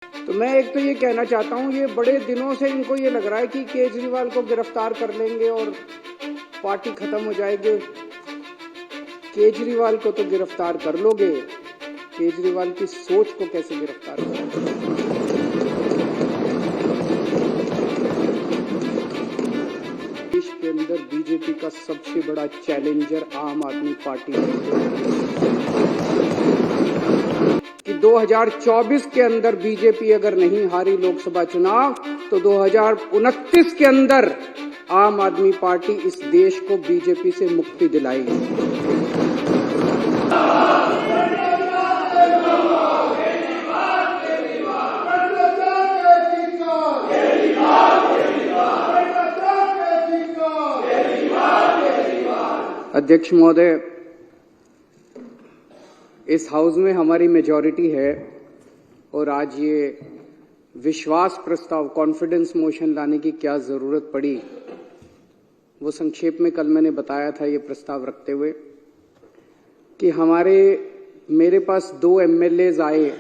तो मैं एक तो ये कहना चाहता हूँ, ये बड़े दिनों से इनको ये लग रहा है कि केजरीवाल को गिरफ्तार कर लेंगे और पार्टी खत्म हो जाएगी। केजरीवाल को तो गिरफ्तार कर लोगे, केजरीवाल की सोच को कैसे गिरफ्तार करोगे? देश के अंदर बीजेपी का सबसे बड़ा चैलेंजर आम आदमी पार्टी है कि 2024 के अंदर बीजेपी अगर नहीं हारी लोकसभा चुनाव तो 2029 के अंदर आम आदमी पार्टी इस देश को बीजेपी से मुक्ति दिलाएगी। अध्यक्ष महोदय, इस हाउस में हमारी मेजॉरिटी है और आज ये विश्वास प्रस्ताव कॉन्फिडेंस मोशन लाने की क्या जरूरत पड़ी, वो संक्षेप में कल मैंने बताया था ये प्रस्ताव रखते हुए कि मेरे पास 2 एमएलएज आए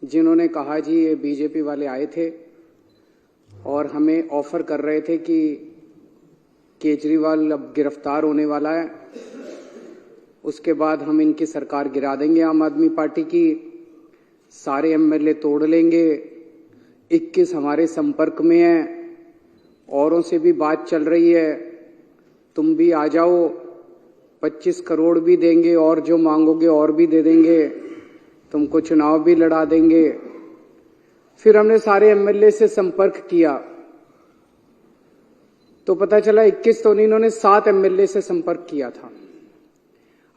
जिन्होंने कहा जी ये बीजेपी वाले आए थे और हमें ऑफर कर रहे थे कि केजरीवाल अब गिरफ्तार होने वाला है, उसके बाद हम इनकी सरकार गिरा देंगे आम आदमी पार्टी की, सारे एमएलए तोड़ लेंगे, 21 हमारे संपर्क में हैं, औरों से भी बात चल रही है, तुम भी आ जाओ, 25 करोड़ भी देंगे और जो मांगोगे और भी दे देंगे, तुमको चुनाव भी लड़ा देंगे। फिर हमने सारे एमएलए से संपर्क किया तो पता चला 21 तो नहीं, इन्होंने 7 एमएलए से संपर्क किया था।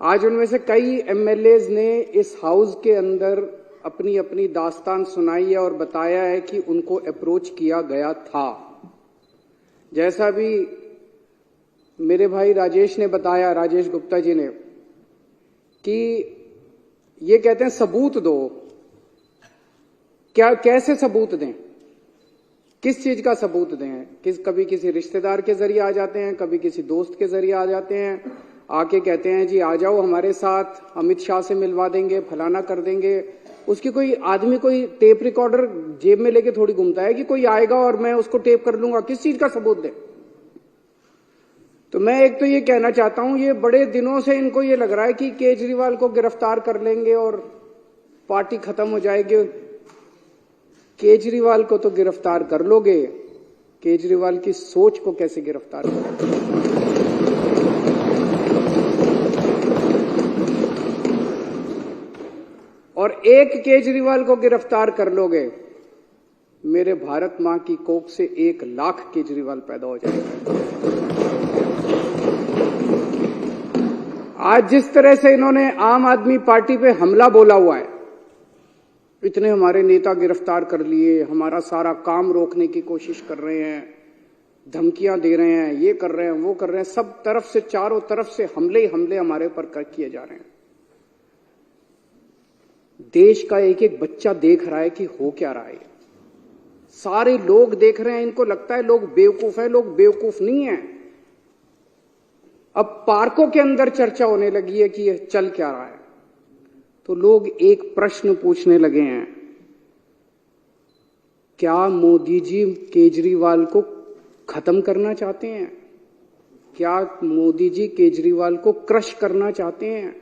आज उनमें से कई एमएलएज ने इस हाउस के अंदर अपनी अपनी दास्तान सुनाई है और बताया है कि उनको अप्रोच किया गया था। जैसा भी मेरे भाई राजेश ने बताया, राजेश गुप्ता जी ने, कि ये कहते हैं सबूत दो। कैसे सबूत दें? किस चीज का सबूत दें? कभी किसी रिश्तेदार के जरिए आ जाते हैं, कभी किसी दोस्त के जरिए आ जाते हैं, आके कहते हैं जी आ जाओ हमारे साथ, अमित शाह से मिलवा देंगे, फलाना कर देंगे। उसकी कोई आदमी कोई टेप रिकॉर्डर जेब में लेके थोड़ी घूमता है कि कोई आएगा और मैं उसको टेप कर लूंगा। किस चीज का सबूत दे? तो मैं एक तो ये कहना चाहता हूं, ये बड़े दिनों से इनको ये लग रहा है कि केजरीवाल को गिरफ्तार कर लेंगे और पार्टी खत्म हो जाएगी। केजरीवाल को तो गिरफ्तार कर लोगे, केजरीवाल की सोच को कैसे गिरफ्तार करोगे? और एक केजरीवाल को गिरफ्तार कर लोगे, मेरे भारत मां की कोख से 1 लाख केजरीवाल पैदा हो जाएगा। आज जिस तरह से इन्होंने आम आदमी पार्टी पे हमला बोला हुआ है, इतने हमारे नेता गिरफ्तार कर लिए, हमारा सारा काम रोकने की कोशिश कर रहे हैं, धमकियां दे रहे हैं, ये कर रहे हैं, वो कर रहे हैं, सब तरफ से, चारों तरफ से हमले ही हमले हमारे ऊपर किए जा रहे हैं। देश का एक एक बच्चा देख रहा है कि हो क्या रहा है। सारे लोग देख रहे हैं, इनको लगता है लोग बेवकूफ है, लोग बेवकूफ नहीं है। अब पार्कों के अंदर चर्चा होने लगी है कि यह चल क्या रहा है, तो लोग एक प्रश्न पूछने लगे हैं, क्या मोदी जी केजरीवाल को खत्म करना चाहते हैं? क्या मोदी जी केजरीवाल को क्रश करना चाहते हैं?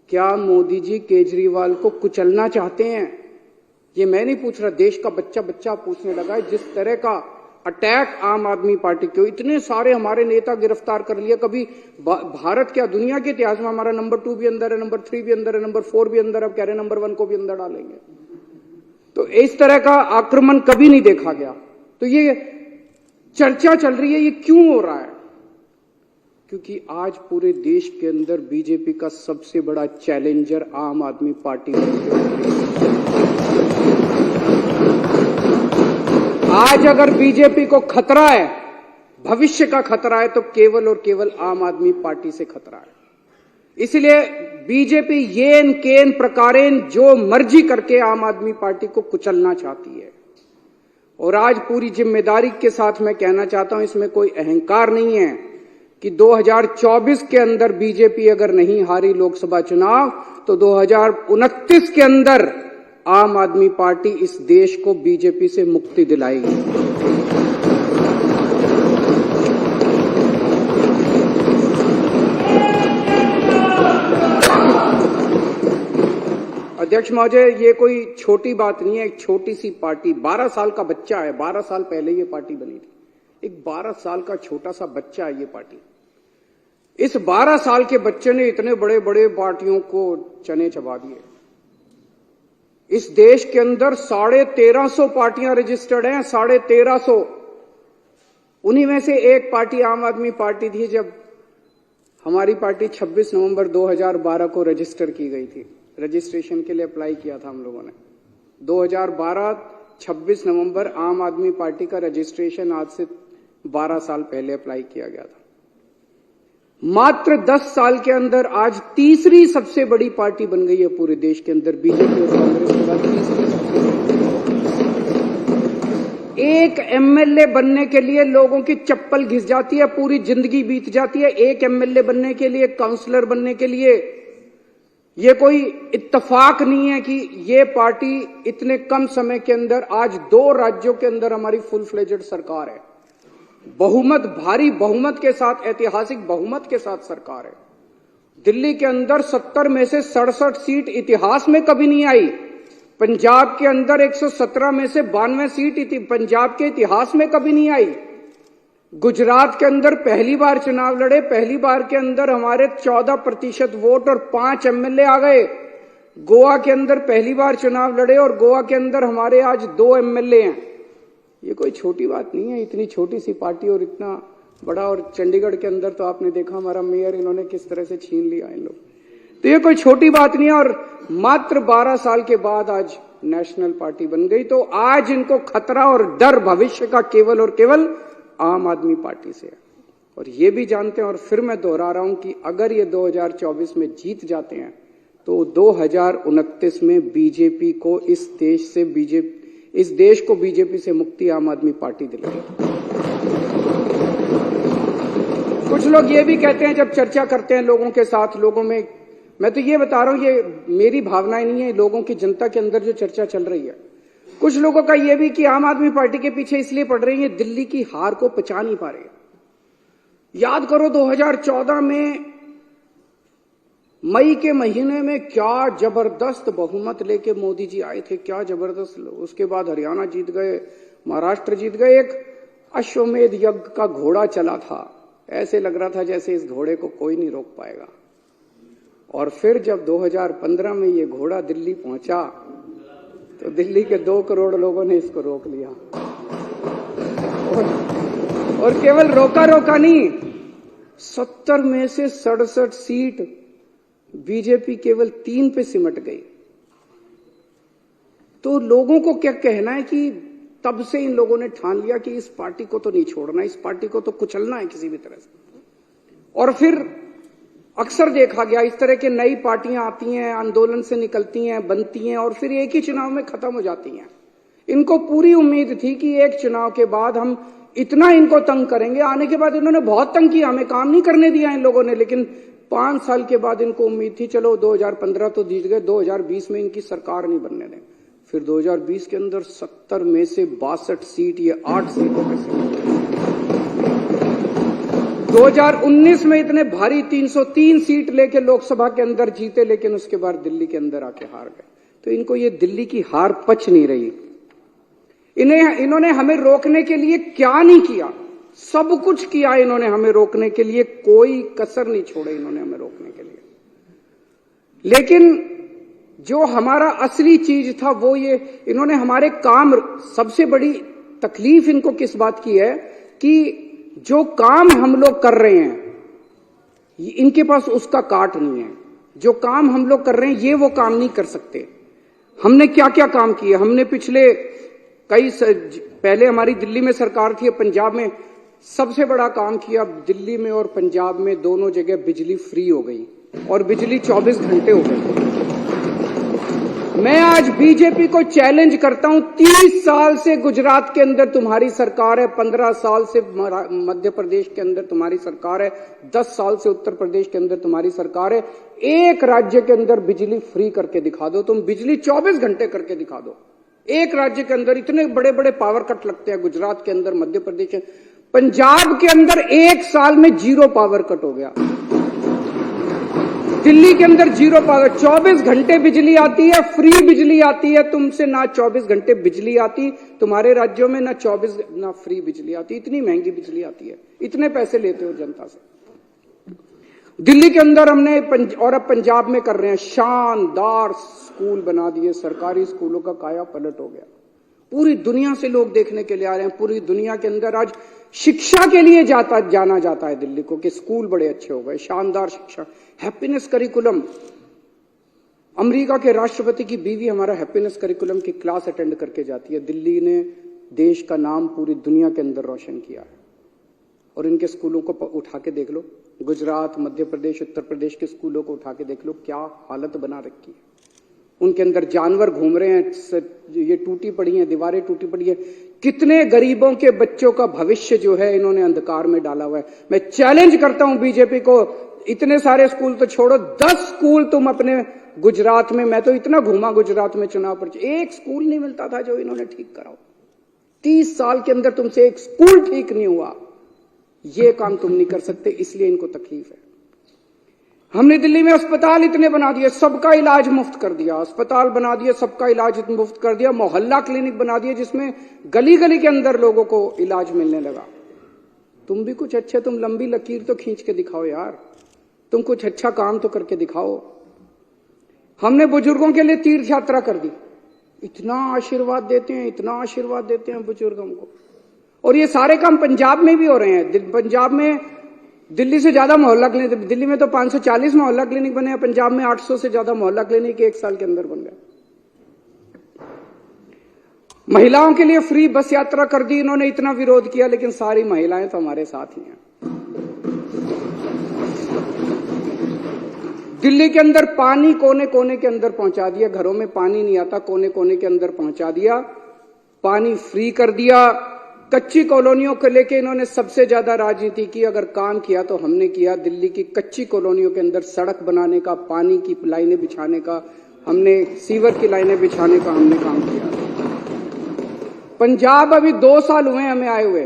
क्या मोदी जी केजरीवाल को कुचलना चाहते हैं? ये मैं नहीं पूछ रहा, देश का बच्चा बच्चा पूछने लगा है। जिस तरह का अटैक आम आदमी पार्टी के, इतने सारे हमारे नेता गिरफ्तार कर लिया, कभी भारत क्या दुनिया के इतिहास में हमारा नंबर 2 भी अंदर है, नंबर 3 भी अंदर है, नंबर 4 भी अंदर, अब कह रहे नंबर 1 को भी अंदर डालेंगे। तो इस तरह का आक्रमण कभी नहीं देखा गया। तो ये चर्चा चल रही है, ये क्यों हो रहा है? क्योंकि आज पूरे देश के अंदर बीजेपी का सबसे बड़ा चैलेंजर आम आदमी पार्टी है। आज अगर बीजेपी को खतरा है, भविष्य का खतरा है, तो केवल और केवल आम आदमी पार्टी से खतरा है। इसलिए बीजेपी येन केन प्रकारेण जो मर्जी करके आम आदमी पार्टी को कुचलना चाहती है। और आज पूरी जिम्मेदारी के साथ मैं कहना चाहता हूं, इसमें कोई अहंकार नहीं है कि 2024 के अंदर बीजेपी अगर नहीं हारी लोकसभा चुनाव तो 2029 के अंदर आम आदमी पार्टी इस देश को बीजेपी से मुक्ति दिलाएगी। अध्यक्ष महोदय, ये कोई छोटी बात नहीं है। एक छोटी सी पार्टी, 12 साल का बच्चा है, 12 साल पहले ये पार्टी बनी थी। एक 12 साल का छोटा सा बच्चा है ये पार्टी। इस 12 साल के बच्चे ने इतने बड़े बड़े पार्टियों को चने चबा दिए। इस देश के अंदर 1350 पार्टियां रजिस्टर्ड हैं, 1350। उन्हीं में से एक पार्टी आम आदमी पार्टी थी। जब हमारी पार्टी 26 नवंबर 2012 को रजिस्टर की गई थी, रजिस्ट्रेशन के लिए अप्लाई किया था हम लोगों ने। 2012 26 नवंबर आम आदमी पार्टी का रजिस्ट्रेशन आज से 12 साल पहले अप्लाई किया गया था। मात्र 10 साल के अंदर आज तीसरी सबसे बड़ी पार्टी बन गई है पूरे देश के अंदर। बीजेपी और कांग्रेस के बाद तीसरी सबसे बड़ी। एक एमएलए बनने के लिए लोगों की चप्पल घिस जाती है, पूरी जिंदगी बीत जाती है। एक एमएलए बनने के लिए, काउंसलर बनने के लिए। ये कोई इत्तेफाक नहीं है कि ये पार्टी इतने कम समय के अंदर, आज 2 राज्यों के अंदर हमारी फुल फ्लेजेड सरकार है। बहुमत, भारी बहुमत के साथ, ऐतिहासिक बहुमत के साथ सरकार है। दिल्ली के अंदर 70 में से 67 सीट इतिहास में कभी नहीं आई। पंजाब के अंदर 117 में से 92 सीट पंजाब के इतिहास में कभी नहीं आई। गुजरात के अंदर पहली बार चुनाव लड़े, पहली बार के अंदर हमारे 14% वोट और 5 एमएलए आ गए। गोवा के अंदर पहली बार चुनाव लड़े और गोवा के अंदर हमारे आज 2 एमएलए हैं। ये कोई छोटी बात नहीं है, इतनी छोटी सी पार्टी और इतना बड़ा। और चंडीगढ़ के अंदर तो आपने देखा हमारा मेयर इन्होंने किस तरह से छीन लिया इन लोग। तो ये कोई छोटी बात नहीं है। और मात्र 12 साल के बाद आज नेशनल पार्टी बन गई। तो आज इनको खतरा और डर भविष्य का केवल और केवल आम आदमी पार्टी से है। और ये भी जानते हैं, और फिर मैं दोहरा रहा हूं कि अगर ये 2024 में जीत जाते हैं तो 2029 में बीजेपी को इस देश को बीजेपी से मुक्ति आम आदमी पार्टी दिलाएगी। कुछ लोग ये भी कहते हैं जब चर्चा करते हैं लोगों के साथ, लोगों में, मैं तो ये बता रहा हूं, ये मेरी भावनाएं नहीं है, लोगों की, जनता के अंदर जो चर्चा चल रही है। कुछ लोगों का ये भी कि आम आदमी पार्टी के पीछे इसलिए पड़ रही है, दिल्ली की हार को पचा नहीं पा रहे। याद करो 2014 में मई के महीने में क्या जबरदस्त बहुमत लेके मोदी जी आए थे, क्या जबरदस्त। उसके बाद हरियाणा जीत गए, महाराष्ट्र जीत गए। एक अश्वमेध यज्ञ का घोड़ा चला था, ऐसे लग रहा था जैसे इस घोड़े को कोई नहीं रोक पाएगा। और फिर जब 2015 में ये घोड़ा दिल्ली पहुंचा तो दिल्ली के 2 करोड़ लोगों ने इसको रोक लिया। और केवल रोका नहीं, 70 में से 67 सीट बीजेपी केवल 3 पे सिमट गई। तो लोगों को क्या कहना है कि तब से इन लोगों ने ठान लिया कि इस पार्टी को तो नहीं छोड़ना, इस पार्टी को तो कुचलना है किसी भी तरह से। और फिर अक्सर देखा गया इस तरह के नई पार्टियां आती हैं, आंदोलन से निकलती हैं, बनती हैं और फिर एक ही चुनाव में खत्म हो जाती हैं। इनको पूरी उम्मीद थी कि एक चुनाव के बाद हम इतना इनको तंग करेंगे। आने के बाद इन्होंने बहुत तंग किया, हमें काम नहीं करने दिया इन लोगों ने। लेकिन 5 साल के बाद इनको उम्मीद थी चलो 2015 तो जीत गए, 2020 में इनकी सरकार नहीं बनने दें। फिर 2020 के अंदर 70 में से 62 सीट, ये 8 सीटों पे से 2019 में इतने भारी 303 सीट लेके लोकसभा के अंदर जीते, लेकिन उसके बाद दिल्ली के अंदर आके हार गए। तो इनको ये दिल्ली की हार पच नहीं रही। इन्होंने हमें रोकने के लिए क्या नहीं किया, सब कुछ किया इन्होंने हमें रोकने के लिए, कोई कसर नहीं छोड़े इन्होंने हमें रोकने के लिए। लेकिन जो हमारा असली चीज था वो ये, इन्होंने हमारे काम, सबसे बड़ी तकलीफ इनको किस बात की है कि जो काम हम लोग कर रहे हैं इनके पास उसका काट नहीं है। जो काम हम लोग कर रहे हैं ये वो काम नहीं कर सकते। हमने क्या क्या काम किए, हमने पिछले पहले हमारी दिल्ली में सरकार थी, पंजाब में सबसे बड़ा काम किया। दिल्ली में और पंजाब में दोनों जगह बिजली फ्री हो गई और बिजली 24 घंटे हो गई। मैं आज बीजेपी को चैलेंज करता हूं, 30 साल से गुजरात के अंदर तुम्हारी सरकार है, 15 साल से मध्य प्रदेश के अंदर तुम्हारी सरकार है, 10 साल से उत्तर प्रदेश के अंदर तुम्हारी सरकार है। एक राज्य के अंदर बिजली फ्री करके दिखा दो, तुम बिजली 24 घंटे करके दिखा दो। एक राज्य के अंदर इतने बड़े बड़े पावर कट लगते हैं, गुजरात के अंदर, मध्य प्रदेश, पंजाब के अंदर एक साल में 0 पावर कट हो गया। दिल्ली के अंदर 0 पावर, 24 घंटे बिजली आती है, फ्री बिजली आती है। तुमसे ना 24 घंटे बिजली आती, तुम्हारे राज्यों में ना 24 ना फ्री बिजली आती। इतनी महंगी बिजली आती है, इतने पैसे लेते हो जनता से। दिल्ली के अंदर हमने और अब पंजाब में कर रहे हैं, शानदार स्कूल बना दिए, सरकारी स्कूलों का काया पलट हो गया। पूरी दुनिया से लोग देखने के लिए आ रहे हैं। पूरी दुनिया के अंदर आज शिक्षा के लिए जाना जाता है दिल्ली को, कि स्कूल बड़े अच्छे हो गए, शानदार शिक्षा, हैप्पीनेस करिकुलम। अमेरिका के राष्ट्रपति की बीवी हमारा हैप्पीनेस करिकुलम की क्लास अटेंड करके जाती है। दिल्ली ने देश का नाम पूरी दुनिया के अंदर रोशन किया है। और इनके स्कूलों को उठा के देख लो, गुजरात, मध्य प्रदेश, उत्तर प्रदेश के स्कूलों को उठा के देख लो, क्या हालत बना रखी है। उनके अंदर जानवर घूम रहे हैं, ये टूटी पड़ी हैं, दीवारें टूटी पड़ी है। कितने गरीबों के बच्चों का भविष्य जो है इन्होंने अंधकार में डाला हुआ है। मैं चैलेंज करता हूं बीजेपी को, इतने सारे स्कूल तो छोड़ो, 10 स्कूल तुम अपने गुजरात में, मैं तो इतना घूमा गुजरात में चुनाव पर, एक स्कूल नहीं मिलता था जो इन्होंने ठीक कराओ। 30 साल के अंदर तुमसे एक स्कूल ठीक नहीं हुआ। ये काम तुम नहीं कर सकते, इसलिए इनको तकलीफ है। हमने दिल्ली में अस्पताल इतने बना दिए, सबका इलाज मुफ्त कर दिया। अस्पताल बना दिए, सबका इलाज मुफ्त कर दिया। मोहल्ला क्लिनिक बना दिए, जिसमें गली गली के अंदर लोगों को इलाज मिलने लगा। तुम भी कुछ अच्छे, तुम लंबी लकीर तो खींच के दिखाओ यार, तुम कुछ अच्छा काम तो करके दिखाओ। हमने बुजुर्गों के लिए तीर्थ यात्रा कर दी, इतना आशीर्वाद देते हैं, इतना आशीर्वाद देते हैं बुजुर्गों को। और ये सारे काम पंजाब में भी हो रहे हैं। पंजाब में दिल्ली से ज्यादा मोहल्ला क्लिनिक, दिल्ली में तो 540 मोहल्ला क्लिनिक बने हैं, पंजाब में 800 से ज्यादा मोहल्ला क्लिनिक 1 साल के अंदर बन गए। महिलाओं के लिए फ्री बस यात्रा कर दी इन्होंने, इतना विरोध किया, लेकिन सारी महिलाएं तो हमारे साथ ही हैं। दिल्ली के अंदर पानी कोने कोने के अंदर पहुंचा दिया, घरों में पानी नहीं आता, कोने कोने के अंदर पहुंचा दिया, पानी फ्री कर दिया। कच्ची कॉलोनियों को लेके इन्होंने सबसे ज्यादा राजनीति की, अगर काम किया तो हमने किया। दिल्ली की कच्ची कॉलोनियों के अंदर सड़क बनाने का, पानी की लाइनें बिछाने का, हमने सीवर की लाइनें बिछाने का हमने काम किया। पंजाब अभी 2 साल हुए हमें आए हुए,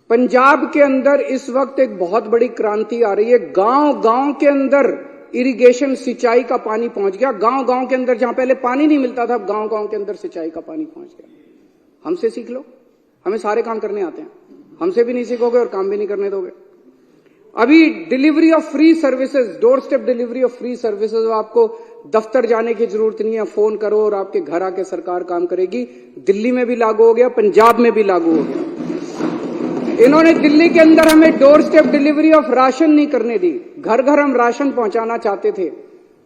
पंजाब के अंदर इस वक्त एक बहुत बड़ी क्रांति आ रही है। गांव गांव के अंदर इरिगेशन, सिंचाई का पानी पहुंच गया। गांव गांव के अंदर जहां पहले पानी नहीं मिलता था, गांव गांव के अंदर सिंचाई का पानी पहुंच गया। हमसे सीख लो, हमें सारे काम करने आते हैं, हमसे भी नहीं सीखोगे और काम भी नहीं करने दोगे। अभी delivery of free services, door step delivery of free services, आपको दफ्तर जाने की जरूरत नहीं है, फोन करो और आपके घर आके सरकार काम करेगी। दिल्ली में भी लागू हो गया, पंजाब में भी लागू हो गया। इन्होंने दिल्ली के अंदर हमें door step delivery of ration नहीं करने दी, घर घर हम राशन पहुंचाना चाहते थे,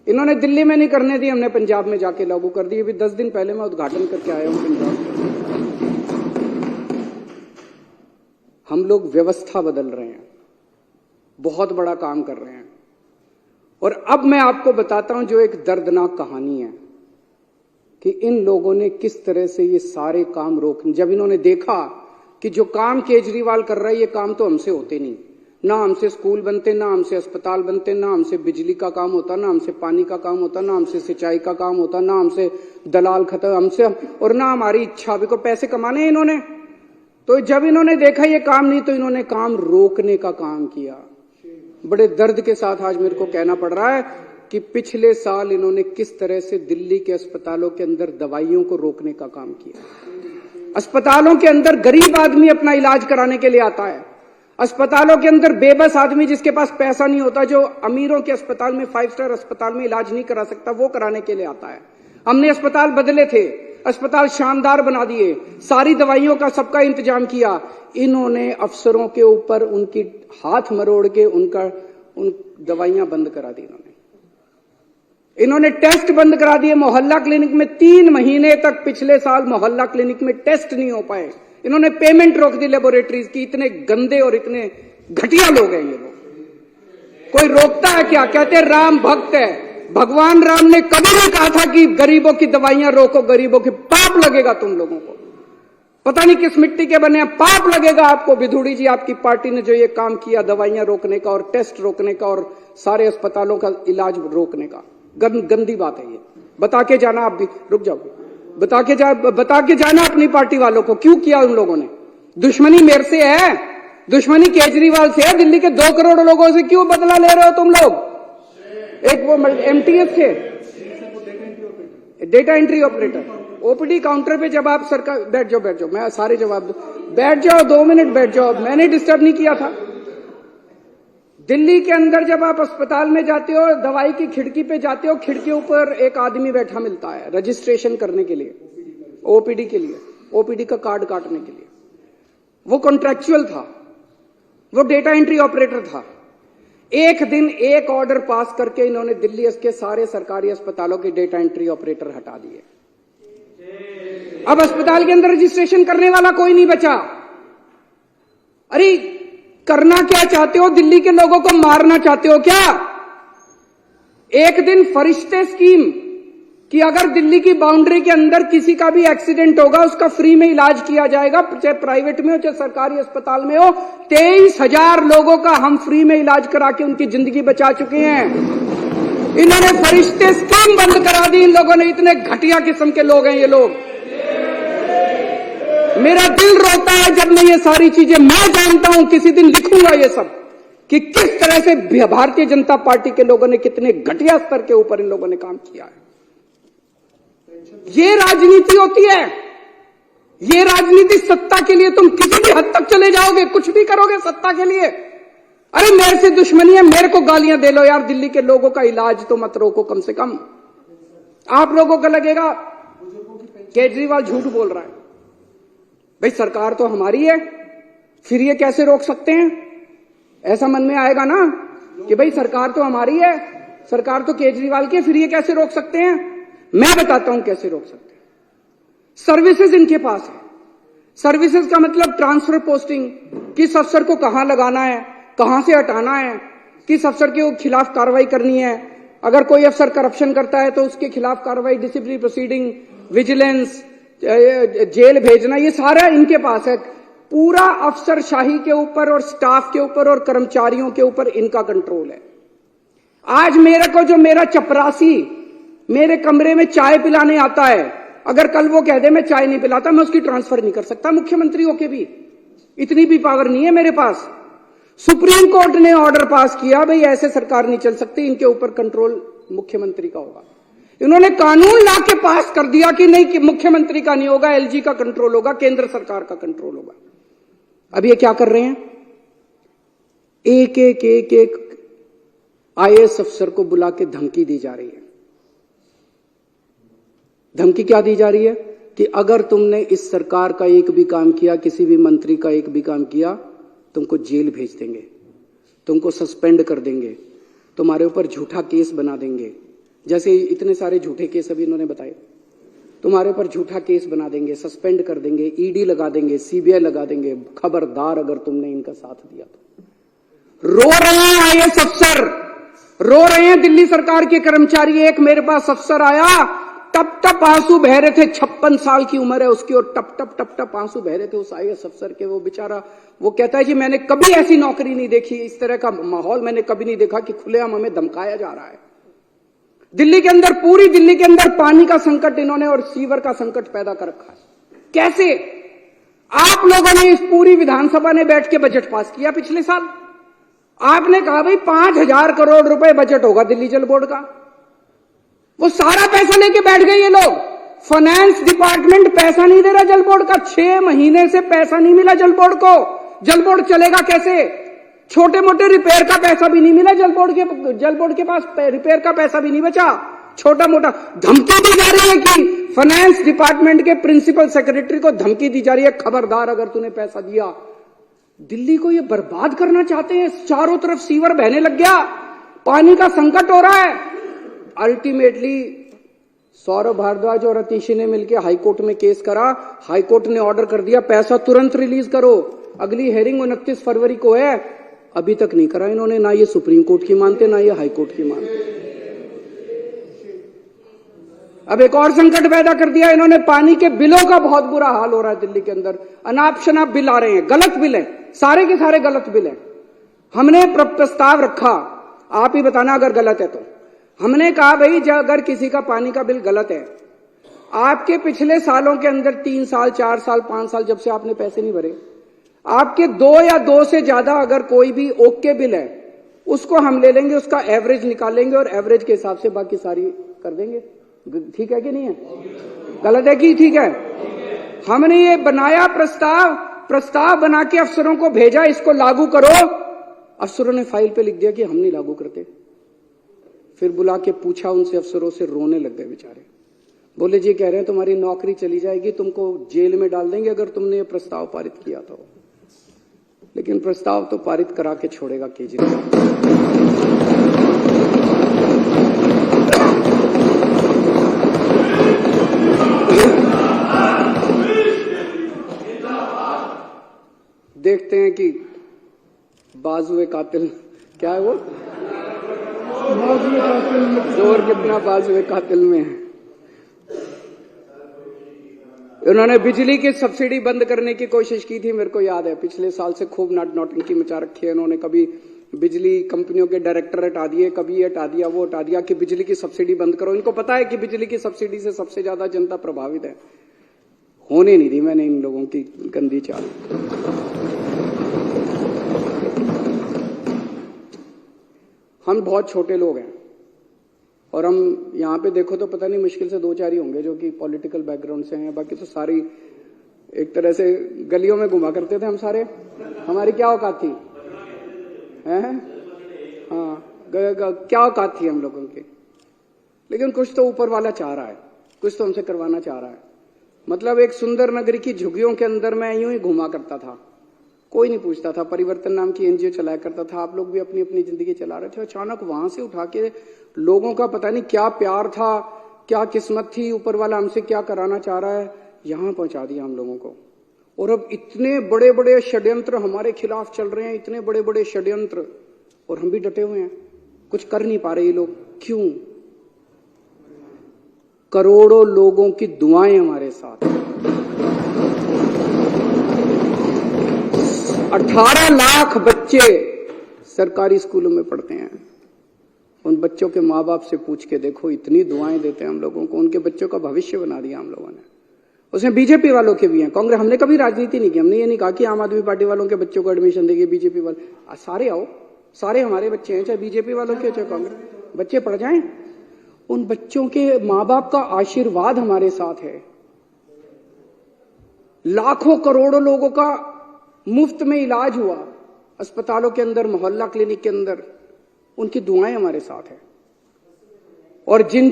इन्होंने दिल्ली में नहीं करने दी, हमने पंजाब में जाके लागू कर दी। अभी 10 दिन पहले मैं उद्घाटन करके आया हूं पंजाब में। हम लोग व्यवस्था बदल रहे हैं, बहुत बड़ा काम कर रहे हैं। और अब मैं आपको बताता हूं जो एक दर्दनाक कहानी है कि इन लोगों ने किस तरह से ये सारे काम रोक, जब इन्होंने देखा कि जो काम केजरीवाल कर रहा है ये काम तो हमसे होते नहीं, ना हमसे स्कूल बनते, ना हमसे अस्पताल बनते, ना हमसे बिजली का काम होता, ना हमसे पानी का काम होता, ना हमसे सिंचाई का काम होता, ना हमसे दलाल खत्म, हमसे और ना हमारी इच्छा। अभी को पैसे कमाने हैं इन्होंने, तो जब इन्होंने देखा ये काम नहीं तो इन्होंने काम रोकने का काम किया। बड़े दर्द के साथ आज मेरे को कहना पड़ रहा है कि पिछले साल इन्होंने किस तरह से दिल्ली के अस्पतालों के अंदर दवाइयों को रोकने का काम किया। अस्पतालों के अंदर गरीब आदमी अपना इलाज कराने के लिए आता है, अस्पतालों के अंदर बेबस आदमी जिसके पास पैसा नहीं होता, जो अमीरों के अस्पताल में, 5 स्टार अस्पताल में इलाज नहीं करा सकता, वो कराने के लिए आता है। हमने अस्पताल बदले थे, अस्पताल शानदार बना दिए, सारी दवाइयों का सबका इंतजाम किया। इन्होंने अफसरों के ऊपर उनकी हाथ मरोड़ के उन दवाइयां बंद करा दी। इन्होंने टेस्ट बंद करा दिए। मोहल्ला क्लिनिक में 3 महीने तक पिछले साल मोहल्ला क्लिनिक में टेस्ट नहीं हो पाए। इन्होंने पेमेंट रोक दी लेबोरेटरीज की। इतने गंदे और इतने घटिया लोग हैं ये लोग। कोई रोकता है क्या? कहते राम भक्त है, भगवान राम ने कभी नहीं कहा था कि गरीबों की दवाइयां रोको, गरीबों के पाप लगेगा तुम लोगों को। पता नहीं किस मिट्टी के बने हैं, पाप लगेगा आपको। विधुड़ी जी, आपकी पार्टी ने जो ये काम किया दवाइयां रोकने का और टेस्ट रोकने का और सारे अस्पतालों का इलाज रोकने का, गंदी बात है ये। बता के जाना, आप भी रुक जाओ, बता के जाना अपनी पार्टी वालों को क्यों किया उन लोगों ने। दुश्मनी मेरे से है, दुश्मनी केजरीवाल से है। दिल्ली के 2 करोड़ लोगों से क्यों बदला ले रहे हो तुम लोग? एक वो MTS थे, data entry operator, OPD counter पे जब आप सरकार, बैठ जाओ, मैं सारे जवाब दूं, बैठ जाओ 2 मिनट बैठ जाओ, मैंने डिस्टर्ब नहीं किया था। दिल्ली के अंदर जब आप अस्पताल में जाते हो, दवाई की खिड़की पे जाते हो, खिड़की ऊपर एक आदमी बैठा मिलता है रजिस्ट्रेशन करने के लिए, ओपीडी के लिए, ओपीडी का कार्ड काटने के लिए। वो कॉन्ट्रैक्चुअल था, वो डेटा एंट्री ऑपरेटर था। एक दिन एक ऑर्डर पास करके इन्होंने दिल्ली के सारे सरकारी अस्पतालों के डेटा एंट्री ऑपरेटर हटा दिए। अब अस्पताल के अंदर रजिस्ट्रेशन करने वाला कोई नहीं बचा। अरे करना क्या चाहते हो? दिल्ली के लोगों को मारना चाहते हो क्या? एक दिन फरिश्ते स्कीम कि अगर दिल्ली की बाउंड्री के अंदर किसी का भी एक्सीडेंट होगा उसका फ्री में इलाज किया जाएगा, चाहे प्राइवेट में हो चाहे सरकारी अस्पताल में हो। 23,000 लोगों का हम फ्री में इलाज करा के उनकी जिंदगी बचा चुके हैं। इन्होंने फरिश्ते स्कीम बंद करा दी इन लोगों ने। इतने घटिया किस्म के लोग हैं ये लोग। मेरा दिल रोता है जब मैं ये सारी चीजें, मैं जानता हूं किसी दिन लिखूंगा ये सब कि किस तरह से भारतीय जनता पार्टी के लोगों ने कितने घटिया स्तर के ऊपर इन लोगों ने काम किया है। ये राजनीति होती है, ये राजनीति सत्ता के लिए तुम किसी भी हद तक चले जाओगे, कुछ भी करोगे सत्ता के लिए। अरे मेरे से दुश्मनी है, मेरे को गालियां दे लो यार, दिल्ली के लोगों का इलाज तो मत रोको कम से कम। आप लोगों को लगेगा केजरीवाल झूठ बोल रहा है। भाई सरकार तो हमारी है, फिर ये कैसे रोक सकते हैं? ऐसा मन में आएगा ना कि भाई सरकार तो हमारी है, सरकार तो केजरीवाल की है, फिर ये कैसे रोक सकते हैं? मैं बताता हूं कैसे रोक सकते हैं। सर्विसेज इनके पास है। सर्विसेज का मतलब ट्रांसफर पोस्टिंग, किस अफसर को कहां लगाना है, कहां से हटाना है, किस अफसर के खिलाफ कार्रवाई करनी है। अगर कोई अफसर करप्शन करता है तो उसके खिलाफ कार्रवाई, डिसिप्लिनरी प्रोसीडिंग, विजिलेंस, जेल भेजना, ये सारा इनके पास है। पूरा अफसरशाही के ऊपर और स्टाफ के ऊपर और कर्मचारियों के ऊपर इनका कंट्रोल है। आज मेरे को जो मेरा चपरासी मेरे कमरे में चाय पिलाने आता है, अगर कल वो कह दे मैं चाय नहीं पिलाता, मैं उसकी ट्रांसफर नहीं कर सकता मुख्यमंत्री होके भी। इतनी भी पावर नहीं है मेरे पास। सुप्रीम कोर्ट ने ऑर्डर पास किया, भाई ऐसे सरकार नहीं चल सकती, इनके ऊपर कंट्रोल मुख्यमंत्री का होगा। इन्होंने कानून ला के पास कर दिया कि नहीं, कि मुख्यमंत्री का नहीं होगा, एलजी का कंट्रोल होगा, केंद्र सरकार का कंट्रोल होगा। अब ये क्या कर रहे हैं? एक आईएएस अफसर को बुला के धमकी दी जा रही है। धमकी क्या दी जा रही है कि अगर तुमने इस सरकार का एक भी काम किया, किसी भी मंत्री का एक भी काम किया, तुमको जेल भेज देंगे, तुमको सस्पेंड कर देंगे, तुम्हारे ऊपर झूठा केस बना देंगे। जैसे इतने सारे झूठे केस अभी इन्होंने बताए, तुम्हारे ऊपर झूठा केस बना देंगे, सस्पेंड कर देंगे, ईडी लगा देंगे, सीबीआई लगा देंगे। खबरदार अगर तुमने इनका साथ दिया तो। रो रहे हैं आईएएस अफसर, रो रहे हैं दिल्ली सरकार के कर्मचारी। एक मेरे पास अफसर आया, टप टप आंसू बह रहे थे, 56 साल की उम्र है उसकी, और टप टप आंसू बह रहे थे उस आईएएस अफसर के। वो बेचारा, वो कहता है कि मैंने कभी ऐसी नौकरी नहीं देखी, इस तरह का माहौल मैंने कभी नहीं देखा कि खुलेआम हमें धमकाया जा रहा है। दिल्ली के अंदर, पूरी दिल्ली के अंदर पानी का संकट इन्होंने और सीवर का संकट पैदा कर रखा है। कैसे? आप लोगों ने इस पूरी विधानसभा ने बैठ के बजट पास किया पिछले साल। आपने कहा भाई 5,000 करोड़ रुपए बजट होगा दिल्ली जल बोर्ड का। वो सारा पैसा लेके बैठ गए ये लोग। फाइनेंस डिपार्टमेंट पैसा नहीं दे रहा जल बोर्ड का। 6 महीने से पैसा नहीं मिला जल बोर्ड को। जल बोर्ड चलेगा कैसे? छोटे मोटे रिपेयर का पैसा भी नहीं मिला जल बोर्ड के पास रिपेयर का पैसा भी नहीं बचा। छोटा मोटा धमकी दी जा रही है कि फाइनेंस डिपार्टमेंट के प्रिंसिपल सेक्रेटरी को धमकी दी जा रही है, खबरदार अगर तूने पैसा दिया। दिल्ली को ये बर्बाद करना चाहते हैं। चारों तरफ सीवर बहने लग गया, पानी का संकट हो रहा है। अल्टीमेटली सौरभ भारद्वाज और अतीशी ने मिलकर हाईकोर्ट में केस करा। हाईकोर्ट ने ऑर्डर कर दिया पैसा तुरंत रिलीज करो। अगली हेयरिंग 29 फरवरी को है, अभी तक नहीं करा इन्होंने। ना ये सुप्रीम कोर्ट की मानते, ना ये हाई कोर्ट की मानते। अब एक और संकट पैदा कर दिया इन्होंने, पानी के बिलों का बहुत बुरा हाल हो रहा है दिल्ली के अंदर। अनाप शनाप बिल आ रहे हैं, गलत बिल है, सारे के सारे गलत बिल है। हमने प्रस्ताव रखा, आप ही बताना अगर गलत है तो। हमने कहा भाई अगर किसी का पानी का बिल गलत है, आपके पिछले सालों के अंदर 3 साल 4 साल 5 साल जब से आपने पैसे नहीं भरे, आपके 2 या 2 से ज्यादा अगर कोई भी ओके बिल है, उसको हम ले लेंगे, उसका एवरेज निकालेंगे और एवरेज के हिसाब से बाकी सारी कर देंगे। ठीक है कि नहीं है? गलत है कि ठीक है? हमने ये बनाया प्रस्ताव बना के अफसरों को भेजा, इसको लागू करो। अफसरों ने फाइल पे लिख दिया कि हम नहीं लागू करते। फिर बुला के पूछा उनसे, अफसरों से, रोने लग गए बेचारे। बोले जी कह रहे हैं तुम्हारी नौकरी चली जाएगी, तुमको जेल में डाल देंगे अगर तुमने ये प्रस्ताव पारित किया तो। लेकिन प्रस्ताव तो पारित करा के छोड़ेगा केजरीवाल। देखते हैं कि बाजुए कातिल क्या है वो, जोर कितना बाजुए कातिल में है। उन्होंने बिजली की सब्सिडी बंद करने की कोशिश की थी, मेरे को याद है। पिछले साल से खूब नौटंकी मचा रखी है उन्होंने। कभी बिजली कंपनियों के डायरेक्टर हटा दिए, कभी ये हटा दिया, वो हटा दिया कि बिजली की सब्सिडी बंद करो। इनको पता है कि बिजली की सब्सिडी से सबसे ज्यादा जनता प्रभावित है। होने नहीं दी मैंने इन लोगों की गंदी चाल। हम बहुत छोटे लोग हैं और हम यहाँ पे देखो तो पता नहीं मुश्किल से 2-4 ही होंगे जो कि पॉलिटिकल बैकग्राउंड से हैं। बाकी तो सारी एक तरह से गलियों में घुमा करते थे हम सारे। हमारी क्या औकात थी? हैं? हाँ, क्या औकात थी हम लोगों की? लेकिन कुछ तो ऊपर वाला चाह रहा है, कुछ तो हमसे करवाना चाह रहा है। मतलब एक सुंदर नगरी की झुग्गियों के अंदर मैं यूं ही घुमा करता था, कोई नहीं पूछता था। परिवर्तन नाम की एनजीओ चलाया करता था, आप लोग भी अपनी अपनी जिंदगी चला रहे थे। अचानक वहां से उठा के लोगों का पता नहीं क्या प्यार था, क्या किस्मत थी, ऊपर वाला हमसे क्या कराना चाह रहा है, यहां पहुंचा दिया हम लोगों को। और अब इतने बड़े बड़े षड्यंत्र हमारे खिलाफ चल रहे हैं, इतने बड़े बड़े षड्यंत्र, और हम भी डटे हुए हैं, कुछ कर नहीं पा रहे ये लोग। क्यों? करोड़ों लोगों की दुआएं हमारे साथ। 18 लाख बच्चे सरकारी स्कूलों में पढ़ते हैं। उन बच्चों के माँ बाप से पूछ के देखो, इतनी दुआएं देते हैं हम लोगों को। उनके बच्चों का भविष्य बना दिया हम लोगों ने। उसमें बीजेपी वालों के भी हैं, कांग्रेस। हमने कभी राजनीति नहीं की, हमने ये नहीं कहा कि आम आदमी पार्टी वालों के बच्चों को एडमिशन देंगे, बीजेपी वाले। सारे आओ, सारे हमारे बच्चे हैं, चाहे बीजेपी वालों के चाहे कांग्रेस। बच्चे पढ़ जाएं। उन बच्चों के माँ बाप का आशीर्वाद हमारे साथ है। लाखों करोड़ों लोगों का मुफ्त में इलाज हुआ अस्पतालों के अंदर, मोहल्ला क्लिनिक के अंदर। उनकी दुआएं हमारे साथ है। और जिन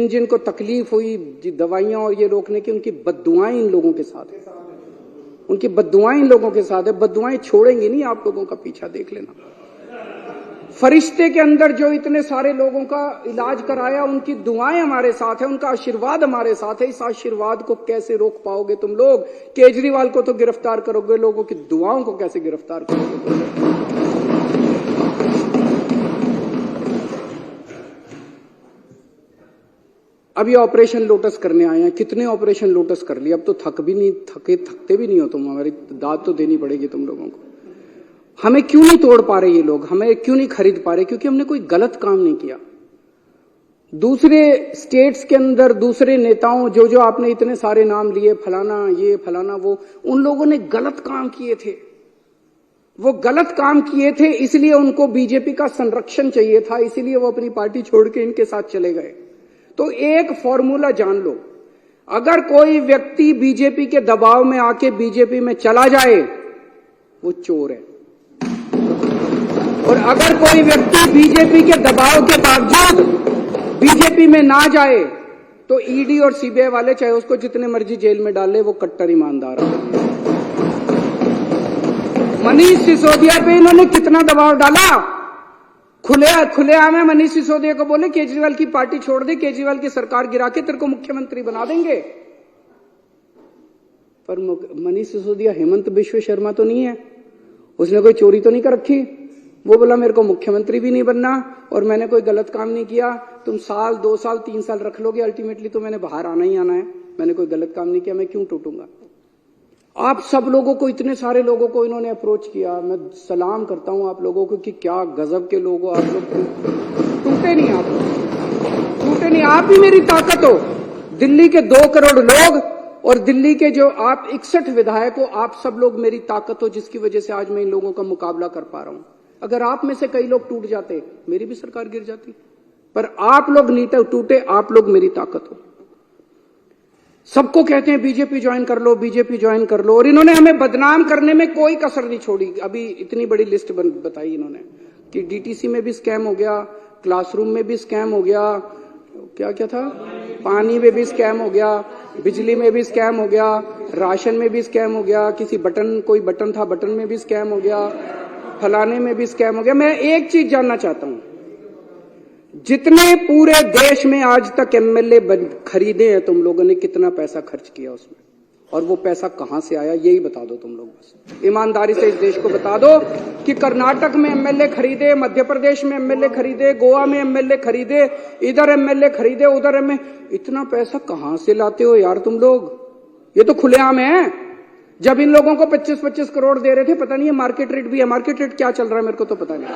जिन को तकलीफ हुई दवाइयां और ये रोकने की, उनकी बद्दुआएं इन लोगों के साथ है। उनकी बद्दुआएं इन लोगों के साथ है। बद्दुआएं छोड़ेंगी नहीं आप लोगों का पीछा, देख लेना। फरिश्ते के अंदर जो इतने सारे लोगों का इलाज कराया, उनकी दुआएं हमारे साथ है, उनका आशीर्वाद हमारे साथ है। इस आशीर्वाद को कैसे रोक पाओगे तुम लोग? केजरीवाल को तो गिरफ्तार करोगे, लोगों की दुआओं को कैसे गिरफ्तार करोगे? अब ये ऑपरेशन लोटस करने आए हैं। कितने ऑपरेशन लोटस कर लिए? अब तो थकते भी नहीं हो तुम। हमारी दाद तो देनी पड़ेगी तुम लोगों को। हमें क्यों नहीं तोड़ पा रहे ये लोग? हमें क्यों नहीं खरीद पा रहे? क्योंकि हमने कोई गलत काम नहीं किया। दूसरे स्टेट्स के अंदर दूसरे नेताओं जो आपने इतने सारे नाम लिए, फलाना ये फलाना वो, उन लोगों ने गलत काम किए थे। वो गलत काम किए थे, इसलिए उनको बीजेपी का संरक्षण चाहिए था, इसीलिए वो अपनी पार्टी छोड़ के इनके साथ चले गए। तो एक फॉर्मूला जान लो, अगर कोई व्यक्ति बीजेपी के दबाव में आके बीजेपी में चला जाए, वो चोर है। और अगर कोई व्यक्ति बीजेपी के दबाव के बावजूद बीजेपी में ना जाए, तो ईडी और सीबीआई वाले चाहे उसको जितने मर्जी जेल में डाल ले, वो कट्टर ईमानदार है। मनीष सिसोदिया पे इन्होंने कितना दबाव डाला। खुलेआम है मनीष सिसोदिया को बोले केजरीवाल की पार्टी छोड़ दे, केजरीवाल की सरकार गिरा के तेरे को मुख्यमंत्री बना देंगे। पर मनीष सिसोदिया हेमंत बिश्व शर्मा तो नहीं है, उसने कोई चोरी तो नहीं कर रखी। वो बोला मेरे को मुख्यमंत्री भी नहीं बनना और मैंने कोई गलत काम नहीं किया, तुम साल 2 साल 3 साल रख लोगे, अल्टीमेटली तो मैंने बाहर आना ही आना है, मैंने कोई गलत काम नहीं किया, मैं क्यों टूटूंगा। आप सब लोगों को, इतने सारे लोगों को इन्होंने अप्रोच किया, मैं सलाम करता हूं आप लोगों को कि क्या गजब के लोग हो आप लोग, टूटे नहीं, आप टूटे नहीं, आप ही मेरी ताकत हो। दिल्ली के 2 करोड़ लोग और दिल्ली के जो आप 61 विधायक हो, आप सब लोग मेरी ताकत हो, जिसकी वजह से आज मैं इन लोगों का मुकाबला कर पा रहा हूं। अगर आप में से कई लोग टूट जाते, मेरी भी सरकार गिर जाती, पर आप लोग नहीं टूटे, आप लोग मेरी ताकत हो। सबको कहते हैं बीजेपी ज्वाइन कर लो, बीजेपी ज्वाइन कर लो, और इन्होंने हमें बदनाम करने में कोई कसर नहीं छोड़ी। अभी इतनी बड़ी लिस्ट बताई इन्होंने कि डीटीसी में भी स्कैम हो गया, क्लासरूम में भी स्कैम हो गया, क्या क्या था, पानी में भी स्कैम हो गया, बिजली में भी स्कैम हो गया, राशन में भी स्कैम हो गया, किसी बटन, कोई बटन था बटन में भी स्कैम हो गया, फलाने में भी स्कैम हो गया। मैं एक चीज जानना चाहता हूं, जितने पूरे देश में आज तक एमएलए खरीदे हैं तुम लोगों ने, कितना पैसा खर्च किया उसमें, और वो पैसा कहां से आया, यही बता दो तुम लोग। बस ईमानदारी से इस देश को बता दो कि कर्नाटक में एमएलए खरीदे, मध्य प्रदेश में एमएलए खरीदे, गोवा में एमएलए खरीदे, इधर एमएलए खरीदे, उधर इतना पैसा कहां से लाते हो यार तुम लोग। ये तो खुलेआम है। जब इन लोगों को 25-25 करोड़ दे रहे थे, पता नहीं है मार्केट रेट भी है, मार्केट रेट क्या चल रहा है मेरे को तो पता नहीं,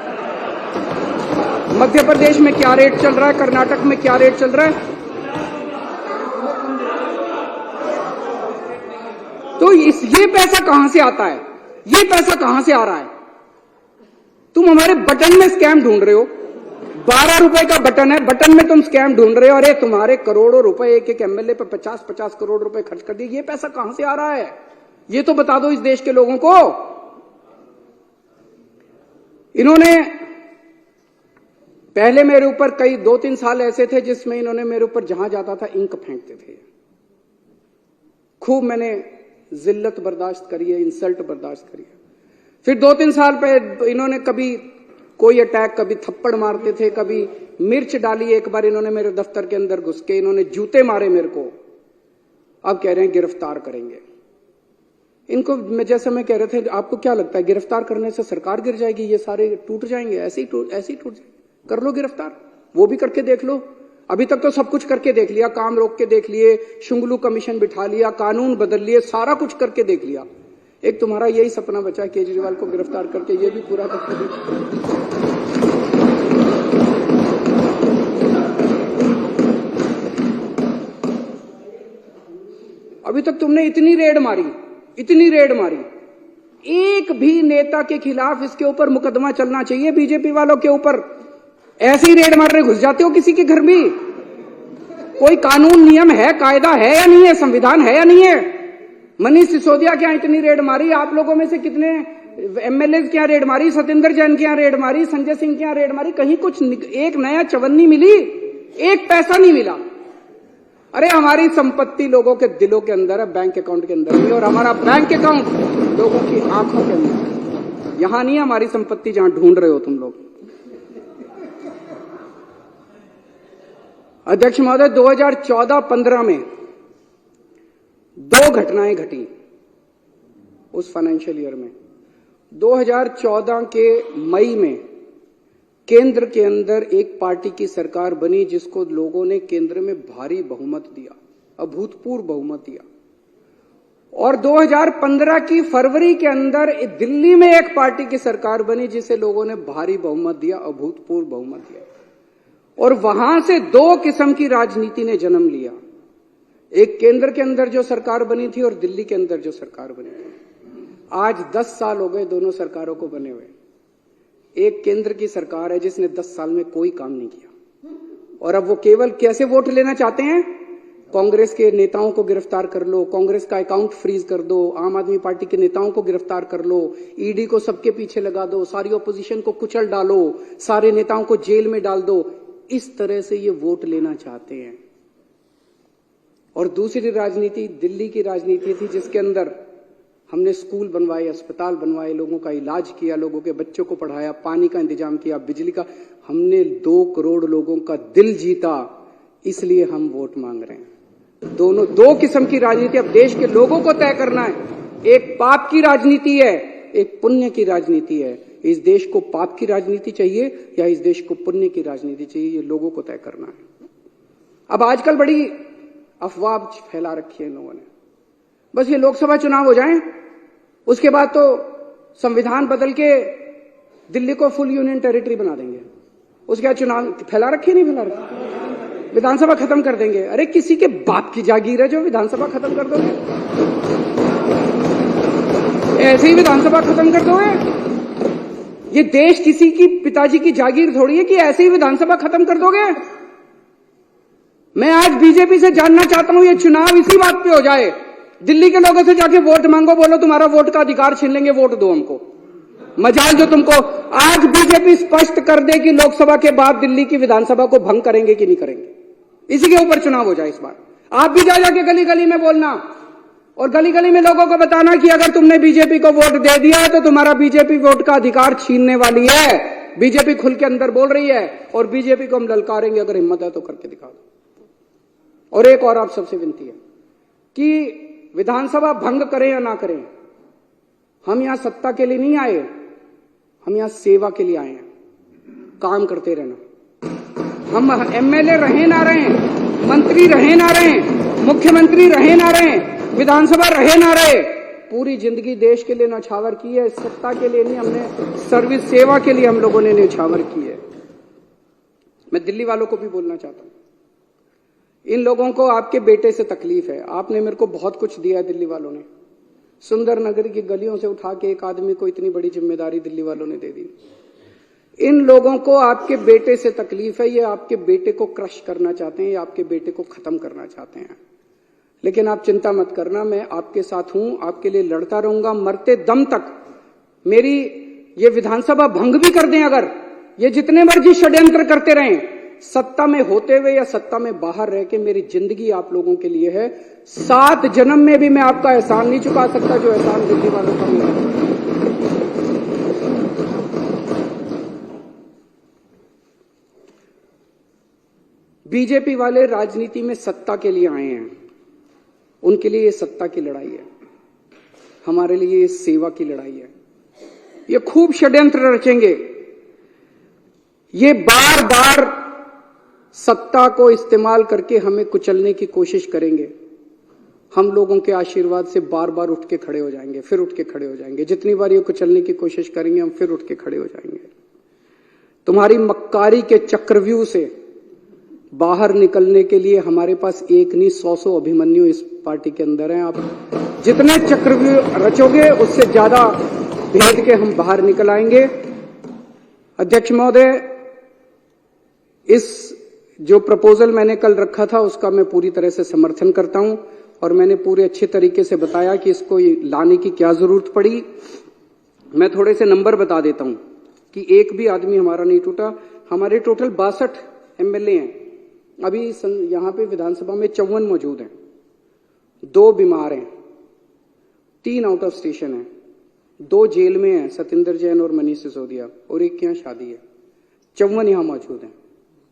मध्य प्रदेश में क्या रेट चल रहा है, कर्नाटक में क्या रेट चल रहा है। तो ये पैसा कहां से आता है, ये पैसा कहां से आ रहा है। तुम हमारे बटन में स्कैम ढूंढ रहे हो, 12 रुपए का बटन है, बटन में तुम स्कैम ढूंढ रहे हो। अरे तुम्हारे करोड़ों रुपए एक एक एमएलए पे 50-50 करोड़ रुपए खर्च कर दिए, ये पैसा कहां से आ रहा है, ये तो बता दो इस देश के लोगों को। इन्होंने पहले मेरे ऊपर कई 2-3 साल ऐसे थे जिसमें इन्होंने मेरे ऊपर जहां जाता था इंक फेंकते थे। खूब मैंने जिल्लत बर्दाश्त करी है, इंसल्ट बर्दाश्त करी है। फिर 2-3 साल पे इन्होंने कभी कोई अटैक, कभी थप्पड़ मारते थे, कभी मिर्च डाली। एक बार इन्होंने मेरे दफ्तर के अंदर घुस के इन्होंने जूते मारे मेरे को। अब कह रहे हैं गिरफ्तार करेंगे इनको। मैं कह रहे थे आपको क्या लगता है गिरफ्तार करने से सरकार गिर जाएगी, ये सारे टूट जाएंगे, ऐसे ही टूट जाएंगे। कर लो गिरफ्तार, वो भी करके देख लो। अभी तक तो सब कुछ करके देख लिया, काम रोक के देख लिए, शुंगलू कमीशन बिठा लिया, कानून बदल लिए, सारा कुछ करके देख लिया। एक तुम्हारा यही सपना बचा है केजरीवाल को गिरफ्तार करके, ये भी पूरा करके दे। अभी तक तुमने इतनी रेड मारी, एक भी नेता के खिलाफ इसके ऊपर मुकदमा चलना चाहिए। बीजेपी वालों के ऊपर ऐसे ही रेड मारने घुस जाते हो किसी के घर भी। कोई कानून नियम है, कायदा है या नहीं है, संविधान है या नहीं है। मनीष सिसोदिया क्या इतनी रेड मारी, आप लोगों में से कितने एमएलए क्या रेड मारी, सत्येंद्र जैन क्या रेड मारी, संजय सिंह क्या रेड मारी, कहीं कुछ एक नया चवन्नी मिली, एक पैसा नहीं मिला। अरे हमारी संपत्ति लोगों के दिलों के अंदर है, बैंक अकाउंट के अंदर नहीं, और हमारा बैंक अकाउंट लोगों की आंखों के अंदर। यहां नहीं है हमारी संपत्ति जहां ढूंढ रहे हो तुम लोग। अध्यक्ष महोदय, 2014-15 में 2 घटनाएं घटी उस फाइनेंशियल ईयर में। 2014 के मई में केंद्र के अंदर एक पार्टी की सरकार बनी जिसको लोगों ने केंद्र में भारी बहुमत दिया, अभूतपूर्व बहुमत दिया। और 2015 की फरवरी के अंदर दिल्ली में एक पार्टी की सरकार बनी जिसे लोगों ने भारी बहुमत दिया, अभूतपूर्व बहुमत दिया। और वहां से 2 किस्म की राजनीति ने जन्म लिया, एक केंद्र के अंदर जो सरकार बनी थी और दिल्ली के अंदर जो सरकार बनी थी। आज 10 साल हो गए दोनों सरकारों को बने हुए। एक केंद्र की सरकार है जिसने 10 साल में कोई काम नहीं किया, और अब वो केवल कैसे वोट लेना चाहते हैं, कांग्रेस के नेताओं को गिरफ्तार कर लो, कांग्रेस का अकाउंट फ्रीज कर दो, आम आदमी पार्टी के नेताओं को गिरफ्तार कर लो, ईडी को सबके पीछे लगा दो, सारी ऑपोजिशन को कुचल डालो, सारे नेताओं को जेल में डाल दो। इस तरह से ये वोट लेना चाहते हैं। और दूसरी राजनीति दिल्ली की राजनीति थी जिसके अंदर हमने स्कूल बनवाए, अस्पताल बनवाए, लोगों का इलाज किया, लोगों के बच्चों को पढ़ाया, पानी का इंतजाम किया, बिजली का। हमने 2 करोड़ लोगों का दिल जीता, इसलिए हम वोट मांग रहे हैं। दोनों 2 किस्म की राजनीति अब देश के लोगों को तय करना है। एक पाप की राजनीति है, एक पुण्य की राजनीति है। इस देश को पाप की राजनीति चाहिए या इस देश को पुण्य की राजनीति चाहिए, ये लोगों को तय करना है। अब आजकल बड़ी अफवाह फैला रखी है इन लोगों ने, बस ये लोकसभा चुनाव हो जाएं, उसके बाद तो संविधान बदल के दिल्ली को फुल यूनियन टेरिटरी बना देंगे, उसके बाद चुनाव फैला रखी नहीं फैला रखी, विधानसभा खत्म कर देंगे। अरे किसी के बाप की जागीर है जो विधानसभा खत्म कर दोगे? ऐसे ही विधानसभा खत्म कर दोगे? ये देश किसी की पिताजी की जागीर थोड़ी है कि ऐसे ही विधानसभा खत्म कर दोगे। मैं आज बीजेपी से जानना चाहता हूं, ये चुनाव इसी बात पे हो जाए, दिल्ली के लोगों से जाके वोट मांगो, बोलो तुम्हारा वोट का अधिकार छीन लेंगे, वोट दो हमको। मजाल जो तुमको। आज बीजेपी स्पष्ट कर दे कि लोकसभा के बाद दिल्ली की विधानसभा को भंग करेंगे कि नहीं करेंगे, इसी के ऊपर चुनाव हो जाए इस बार। आप भी जा जाके गली गली में बोलना और गली गली में लोगों को बताना कि अगर तुमने बीजेपी को वोट दे दिया है तो तुम्हारा बीजेपी वोट का अधिकार छीनने वाली है। बीजेपी खुल के अंदर बोल रही है और बीजेपी को हम ललकारेंगे, अगर हिम्मत है तो करके दिखा दो। और एक और आप सबसे विनती है कि विधानसभा भंग करें या ना करें, हम यहां सत्ता के लिए नहीं आए, हम यहां सेवा के लिए आए हैं, काम करते रहना। हम एमएलए रहे ना रहे, मंत्री रहे ना रहे, मुख्यमंत्री रहे ना रहे, विधानसभा रहे ना रहे, पूरी जिंदगी देश के लिए न्यौछावर की है, सत्ता के लिए नहीं, हमने सर्विस सेवा के लिए हम लोगों ने न्यौछावर की है। मैं दिल्ली वालों को भी बोलना चाहता हूं, इन लोगों को आपके बेटे से तकलीफ है। आपने मेरे को बहुत कुछ दिया है दिल्ली वालों ने, सुंदर नगर की गलियों से उठा के एक आदमी को इतनी बड़ी जिम्मेदारी दिल्ली वालों ने दे दी। इन लोगों को आपके बेटे से तकलीफ है, ये आपके बेटे को क्रश करना चाहते हैं, ये आपके बेटे को खत्म करना चाहते हैं। लेकिन आप चिंता मत करना, मैं आपके साथ हूं, आपके लिए लड़ता रहूंगा मरते दम तक। मेरी ये विधानसभा भंग भी कर दें, अगर ये जितने मर्जी षड्यंत्र करते रहें, सत्ता में होते हुए या सत्ता में बाहर रह के मेरी जिंदगी आप लोगों के लिए है। 7 जन्म में भी मैं आपका एहसान नहीं चुका सकता जो एहसान दिल्ली वालों का मेरा है। बीजेपी वाले राजनीति में सत्ता के लिए आए हैं, उनके लिए ये सत्ता की लड़ाई है, हमारे लिए ये सेवा की लड़ाई है। ये खूब षड्यंत्र रचेंगे, ये बार बार सत्ता को इस्तेमाल करके हमें कुचलने की कोशिश करेंगे। हम लोगों के आशीर्वाद से बार बार उठ के खड़े हो जाएंगे, फिर उठ के खड़े हो जाएंगे। जितनी बार ये कुचलने की कोशिश करेंगे हम फिर उठ के खड़े हो जाएंगे। तुम्हारी मक्कारी के चक्रव्यूह से बाहर निकलने के लिए हमारे पास एक नहीं 100 अभिमन्यु इस पार्टी के अंदर हैं। आप जितने चक्रव्यूह रचोगे उससे ज्यादा भेद के हम बाहर निकल आएंगे। अध्यक्ष महोदय, इस जो प्रपोजल मैंने कल रखा था उसका मैं पूरी तरह से समर्थन करता हूं और मैंने पूरे अच्छे तरीके से बताया कि इसको लाने की क्या जरूरत पड़ी। मैं थोड़े से नंबर बता देता हूं कि एक भी आदमी हमारा नहीं टूटा। हमारे टोटल 62 एमएलए हैं, अभी यहां पे विधानसभा में 54 मौजूद हैं, 2 बीमार हैं, 3 आउट ऑफ स्टेशन हैं, 2 जेल में हैं, सतिंदर जैन और मनीष सिसोदिया, और एक के यहां शादी है। 54 यहां मौजूद हैं,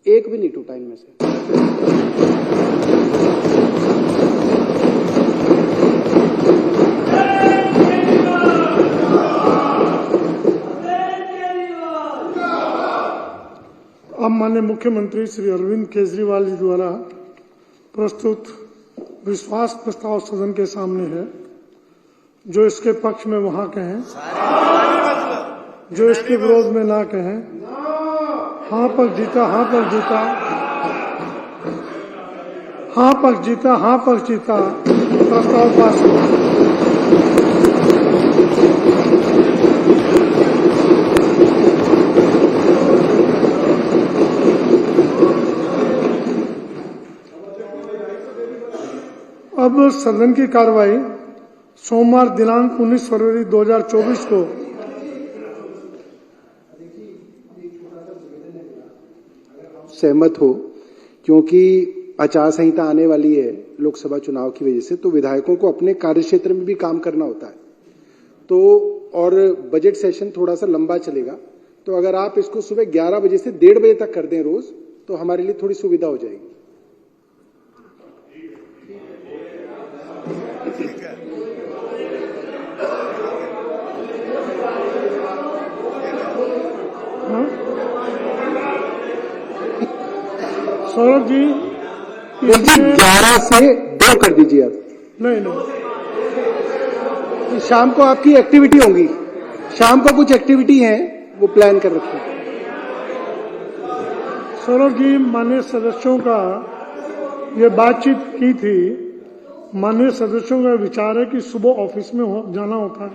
एक भी नहीं टूटा इनमें से। अब माननीय मुख्यमंत्री श्री अरविंद केजरीवाल जी द्वारा प्रस्तुत विश्वास प्रस्ताव सदन के सामने है। जो इसके पक्ष में वहां कहें, जो इसके विरोध में ना कहें। हाँ पर जीता, हाँ पर जीता, हाँ पर जीता, हाँ पर जीता। प्रस्ताव पास हुआ। अब सदन की कार्रवाई सोमवार दिनांक 19 फरवरी 2024 को सहमत हो, क्योंकि आचार संहिता आने वाली है लोकसभा चुनाव की वजह से, तो विधायकों को अपने कार्यक्षेत्र में भी काम करना होता है, तो और बजट सेशन थोड़ा सा लंबा चलेगा, तो अगर आप इसको सुबह 11 बजे से 1:30 बजे तक कर दें रोज, तो हमारे लिए थोड़ी सुविधा हो जाएगी। सौरभ जी, देखिए 11 से 2 कर दीजिए आप। नहीं, शाम को आपकी एक्टिविटी होगी, शाम को कुछ एक्टिविटी है वो प्लान कर रखी है। सौरभ जी, माननीय सदस्यों का ये बातचीत की थी। माननीय सदस्यों का विचार है कि सुबह ऑफिस में जाना होता है,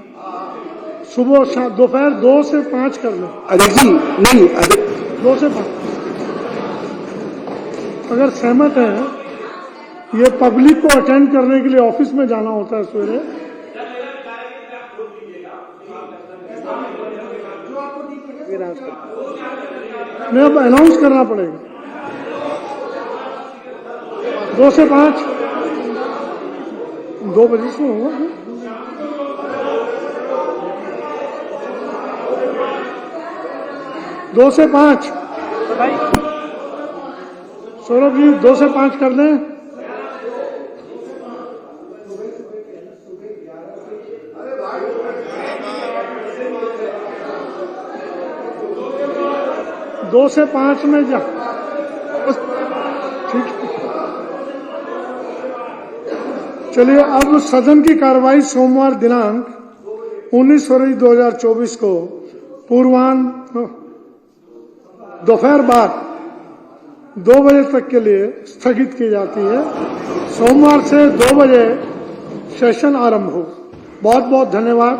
सुबह दोपहर 2 से 5 कर लो। अध्यक्ष जी नहीं, 2 से 5 अगर सहमत है। ये पब्लिक को अटेंड करने के लिए ऑफिस में जाना होता है सवेरे। नहीं, अब अनाउंस करना पड़ेगा। 2 से 5 2 बजे से होगा। 2 से 5 सौरभ जी 2 से 5 कर दें। दो से 5 में जा, ठीक है। चलिए, अब सदन की कार्रवाई सोमवार दिनांक 19 फरवरी 2024 को पूर्वाह्न दोपहर बाद 2 बजे तक के लिए स्थगित की जाती है। सोमवार से 2 बजे सेशन आरंभ हो। बहुत बहुत धन्यवाद।